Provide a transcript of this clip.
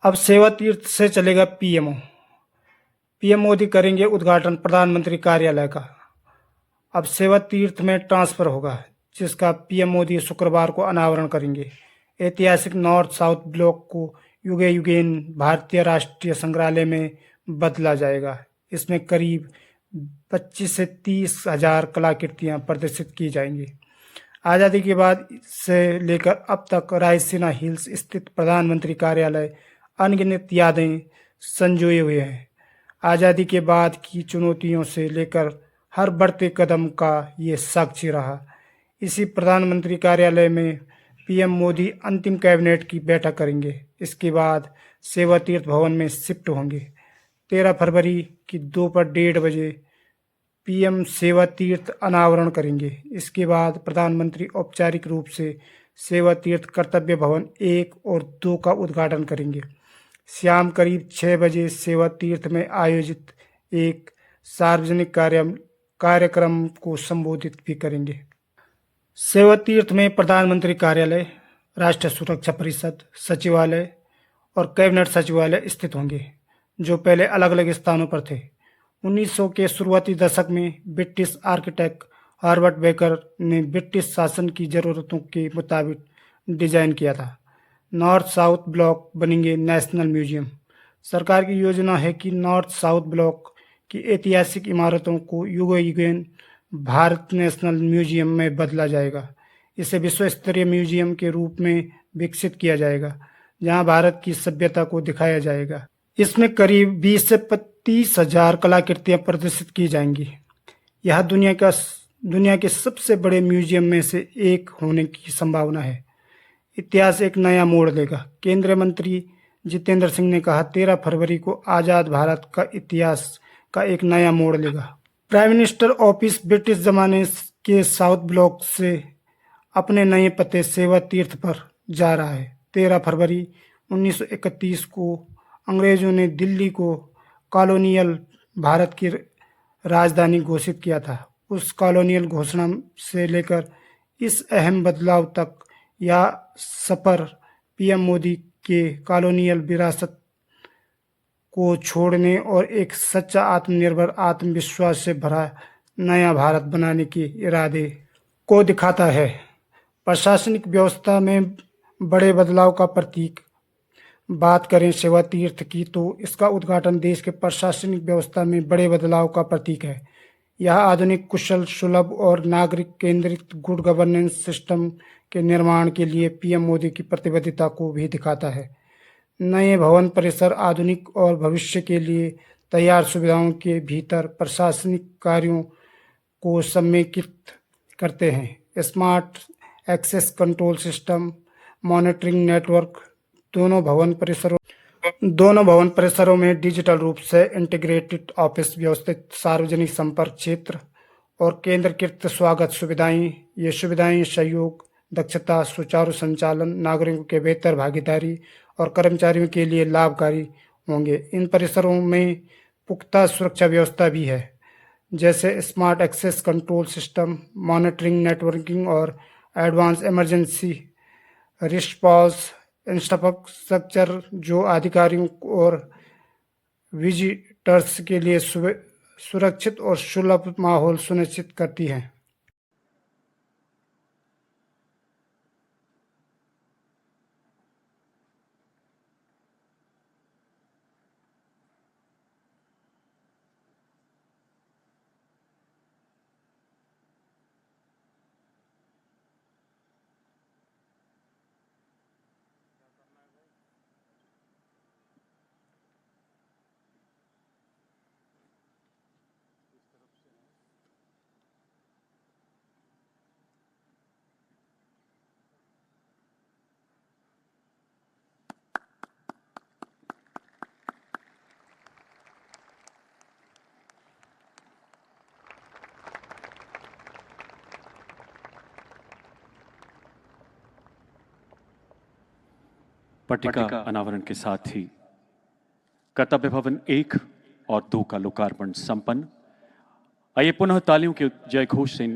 अब सेवा तीर्थ से चलेगा पीएमओ। पीएम मोदी करेंगे उद्घाटन प्रधानमंत्री कार्यालय का। अब सेवा तीर्थ में ट्रांसफर होगा, जिसका पीएम मोदी शुक्रवार को अनावरण करेंगे। ऐतिहासिक नॉर्थ साउथ ब्लॉक को युगे युगेन भारतीय राष्ट्रीय संग्रहालय में बदला जाएगा। इसमें करीब 25 से 30 हजार कलाकृतियां प्रदर्शित की जाएंगी। आज़ादी के बाद से लेकर अब तक रायसीना हिल्स स्थित प्रधानमंत्री कार्यालय अनगिनत यादें संजोए हुए हैं। आज़ादी के बाद की चुनौतियों से लेकर हर बढ़ते कदम का ये साक्षी रहा। इसी प्रधानमंत्री कार्यालय में पीएम मोदी अंतिम कैबिनेट की बैठक करेंगे। इसके बाद सेवा तीर्थ भवन में शिफ्ट होंगे। 13 फरवरी की दोपहर 1:30 बजे पीएम सेवा तीर्थ अनावरण करेंगे। इसके बाद प्रधानमंत्री औपचारिक रूप से सेवा तीर्थ कर्तव्य भवन 1 और 2 का उद्घाटन करेंगे। शाम करीब 6 बजे सेवा तीर्थ में आयोजित एक सार्वजनिक कार्यक्रम को संबोधित भी करेंगे। सेवा तीर्थ में प्रधानमंत्री कार्यालय, राष्ट्रीय सुरक्षा परिषद, सचिवालय और कैबिनेट सचिवालय स्थित होंगे, जो पहले अलग अलग स्थानों पर थे। 1900 के शुरुआती दशक में ब्रिटिश आर्किटेक्ट हर्बर्ट बेकर ने ब्रिटिश शासन की ज़रूरतों के मुताबिक डिजाइन किया था। नॉर्थ साउथ ब्लॉक बनेंगे नेशनल म्यूजियम। सरकार की योजना है कि नॉर्थ साउथ ब्लॉक की ऐतिहासिक इमारतों को युगों युगेन भारत नेशनल म्यूजियम में बदला जाएगा। इसे विश्व स्तरीय म्यूजियम के रूप में विकसित किया जाएगा, जहां भारत की सभ्यता को दिखाया जाएगा। इसमें करीब 20 से 30 हजार कलाकृतियां प्रदर्शित की जाएंगी। यह दुनिया के सबसे बड़े म्यूजियम में से एक होने की संभावना है। इतिहास एक नया मोड़ लेगा। केंद्रीय मंत्री जितेंद्र सिंह ने कहा, 13 फरवरी को आज़ाद भारत का इतिहास का एक नया मोड़ लेगा। प्राइम मिनिस्टर ऑफिस ब्रिटिश जमाने के साउथ ब्लॉक से अपने नए पते सेवा तीर्थ पर जा रहा है। 13 फरवरी 1931 को अंग्रेजों ने दिल्ली को कॉलोनियल भारत की राजधानी घोषित किया था। उस कॉलोनियल घोषणा से लेकर इस अहम बदलाव तक यह सफर पीएम मोदी के कॉलोनियल विरासत को छोड़ने और एक सच्चा आत्मनिर्भर, आत्मविश्वास से भरा नया भारत बनाने के इरादे को दिखाता है। प्रशासनिक व्यवस्था में बड़े बदलाव का प्रतीक। बात करें सेवा तीर्थ की, तो इसका उद्घाटन देश के प्रशासनिक व्यवस्था में बड़े बदलाव का प्रतीक है। यह आधुनिक, कुशल, सुलभ और नागरिक केंद्रित गुड गवर्नेंस सिस्टम के निर्माण के लिए पीएम मोदी की प्रतिबद्धता को भी दिखाता है। नए भवन परिसर आधुनिक और भविष्य के लिए तैयार सुविधाओं के भीतर प्रशासनिक कार्यों को समेकित करते हैं। Smart access control system, monitoring network दोनों भवन परिसरों में डिजिटल रूप से इंटीग्रेटेड ऑफिस, व्यवस्थित सार्वजनिक संपर्क क्षेत्र और केंद्रीकृत स्वागत सुविधाएं। ये सुविधाएं सहयोग, दक्षता, सुचारू संचालन, नागरिकों के बेहतर भागीदारी और कर्मचारियों के लिए लाभकारी होंगे। इन परिसरों में पुख्ता सुरक्षा व्यवस्था भी है, जैसे smart access control system, monitoring networking और एडवांस इमरजेंसी रिस्पॉन्स इंफ्रास्ट्रक्चर, जो अधिकारियों और विजिटर्स के लिए सुरक्षित और सुलभ माहौल सुनिश्चित करती हैं। पट्टिका अनावरण के साथ ही कर्तव्य भवन 1 और 2 का लोकार्पण संपन्न। आइए पुनः तालियों के जय घोष से